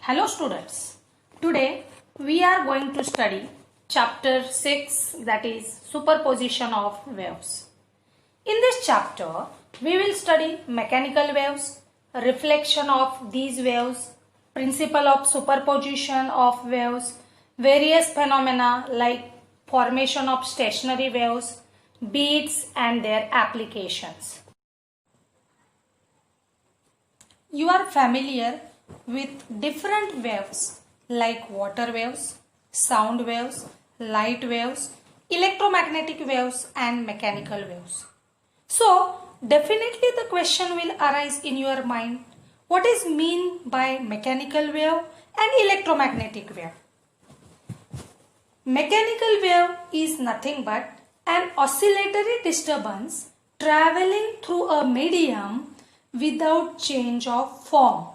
Hello students, today we are going to study chapter 6, that is superposition of waves. In this chapter we will study mechanical waves, reflection of these waves, principle of superposition of waves, various phenomena like formation of stationary waves, beats and their applications. You are familiar with different waves like water waves, sound waves, light waves, electromagnetic waves and mechanical waves. So definitely the question will arise in your mind, what is mean by mechanical wave and electromagnetic wave? Mechanical wave is nothing but an oscillatory disturbance traveling through a medium without change of form.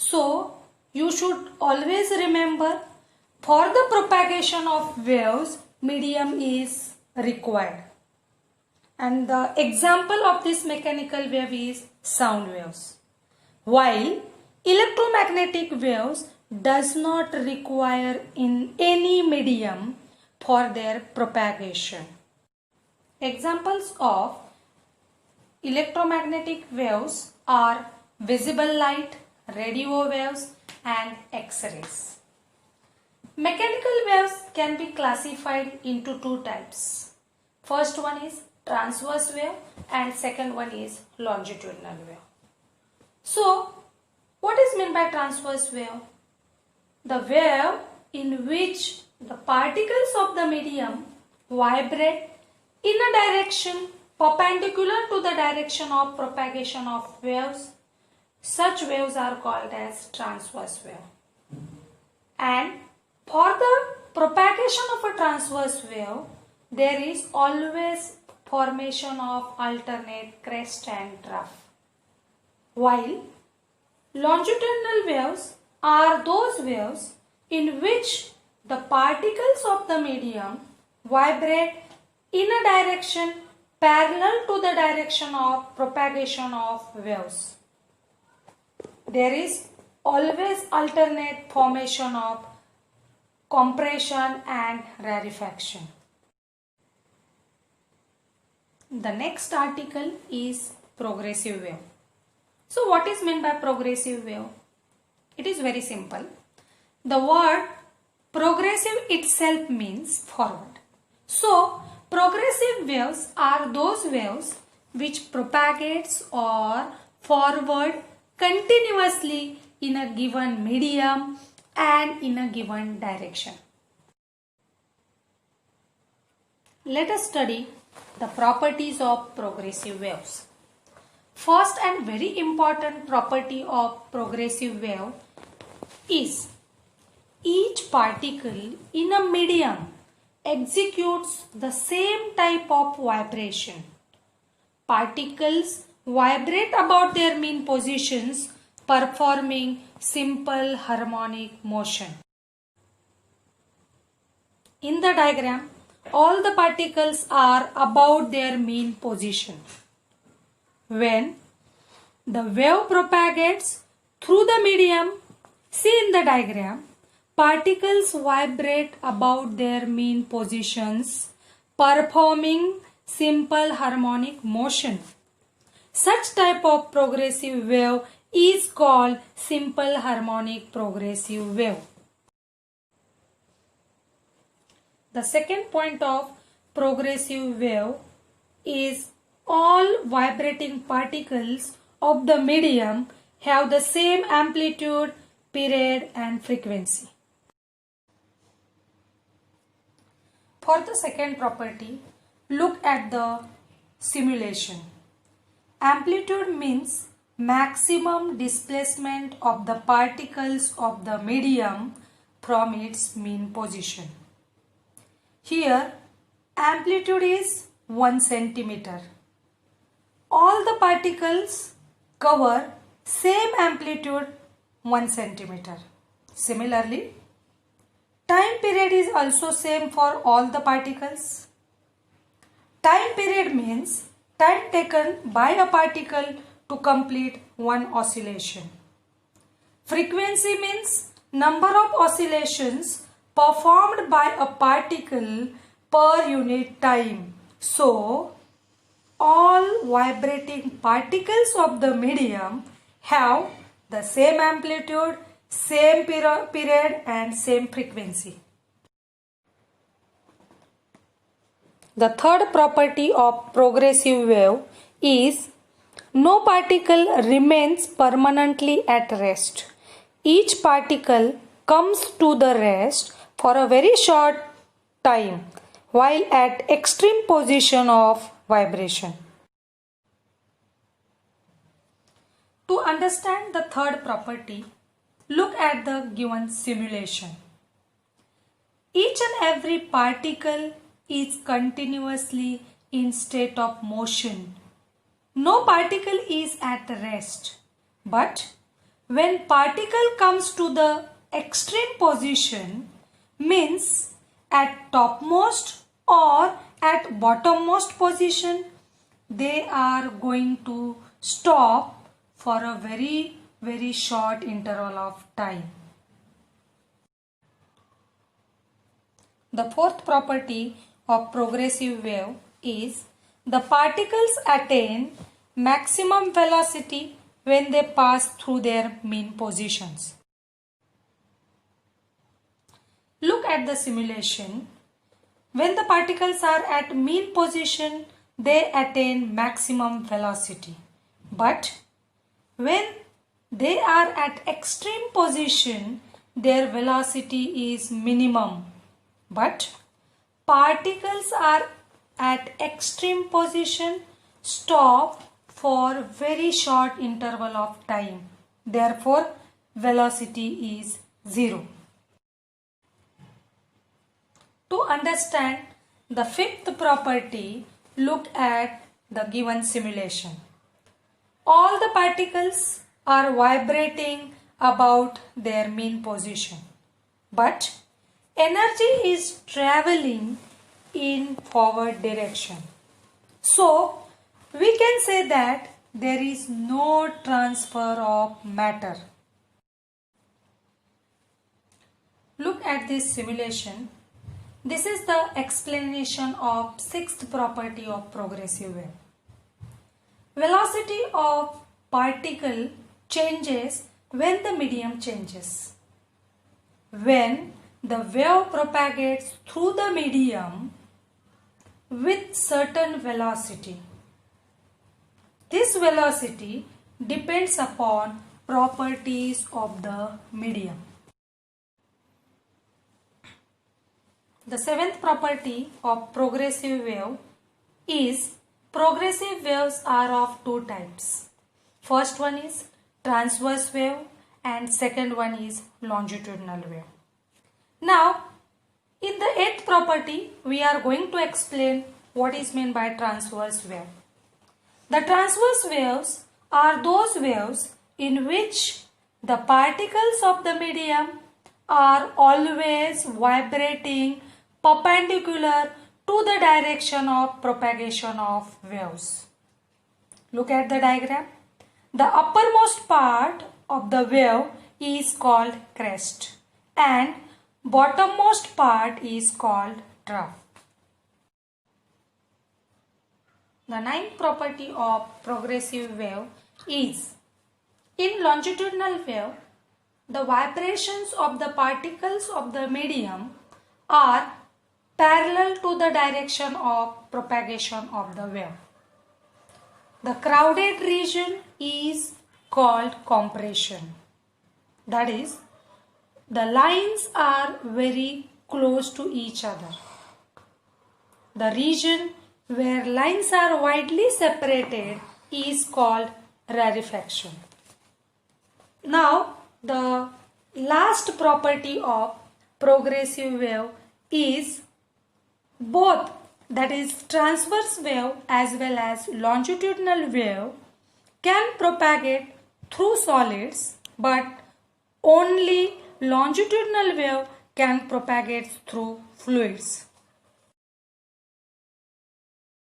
So, you should always remember, for the propagation of waves, medium is required. And the example of this mechanical wave is sound waves. While electromagnetic waves does not require in any medium for their propagation. Examples of electromagnetic waves are visible light, radio waves and X-rays. Mechanical waves can be classified into two types. First one is transverse wave and second one is longitudinal wave. So, what is meant by transverse wave? The wave in which the particles of the medium vibrate in a direction perpendicular to the direction of propagation of waves. Such waves are called as transverse wave. And for the propagation of a transverse wave, there is always formation of alternate crest and trough. While longitudinal waves are those waves in which the particles of the medium vibrate in a direction parallel to the direction of propagation of waves. There is always alternate formation of compression and rarefaction. The next article is progressive wave. So what is meant by progressive wave? It is very simple. The word progressive itself means forward. So progressive waves are those waves which propagates or forward continuously in a given medium and in a given direction. Let us study the properties of progressive waves. First and very important property of progressive wave is each particle in a medium executes the same type of vibration. Particles vibrate about their mean positions, performing simple harmonic motion. In the diagram, all the particles are about their mean position. When the wave propagates through the medium, see in the diagram, particles vibrate about their mean positions, performing simple harmonic motion. Such type of progressive wave is called simple harmonic progressive wave. The second point of progressive wave is all vibrating particles of the medium have the same amplitude, period and frequency. For the second property, look at the simulation. Amplitude means maximum displacement of the particles of the medium from its mean position. Here, amplitude is 1 centimeter. All the particles cover same amplitude 1 centimeter. Similarly, time period is also same for all the particles. Time period means time taken by a particle to complete one oscillation. Frequency means number of oscillations performed by a particle per unit time. So, all vibrating particles of the medium have the same amplitude, same period and same frequency. The third property of progressive wave is no particle remains permanently at rest. Each particle comes to the rest for a very short time while at extreme position of vibration. To understand the third property, look at the given simulation. Each and every particle is continuously in state of motion. No particle is at rest. But when particle comes to the extreme position, means at topmost or at bottommost position, they are going to stop for a very short interval of time. The fourth property of progressive wave is the particles attain maximum velocity when they pass through their mean positions. Look at the simulation. When the particles are at mean position, they attain maximum velocity. But when they are at extreme position, their velocity is minimum. But particles are at extreme position, stop for very short interval of time. Therefore, velocity is 0. To understand the fifth property, look at the given simulation. All the particles are vibrating about their mean position, but energy is traveling in forward direction. So, we can say that there is no transfer of matter. Look at this simulation. This is the explanation of sixth property of progressive wave. Velocity of particle changes when the medium changes. When the wave propagates through the medium with certain velocity. This velocity depends upon properties of the medium. The seventh property of progressive wave is progressive waves are of two types. First one is transverse wave and second one is longitudinal wave. Now, in the eighth property, we are going to explain what is meant by transverse wave. The transverse waves are those waves in which the particles of the medium are always vibrating perpendicular to the direction of propagation of waves. Look at the diagram. The uppermost part of the wave is called crest and bottommost part is called trough. The ninth property of progressive wave is in longitudinal wave, the vibrations of the particles of the medium are parallel to the direction of propagation of the wave. The crowded region is called compression. That is, the lines are very close to each other. The region where lines are widely separated is called rarefaction. Now, the last property of progressive wave is both, that is transverse wave as well as longitudinal wave can propagate through solids, but only longitudinal wave can propagate through fluids.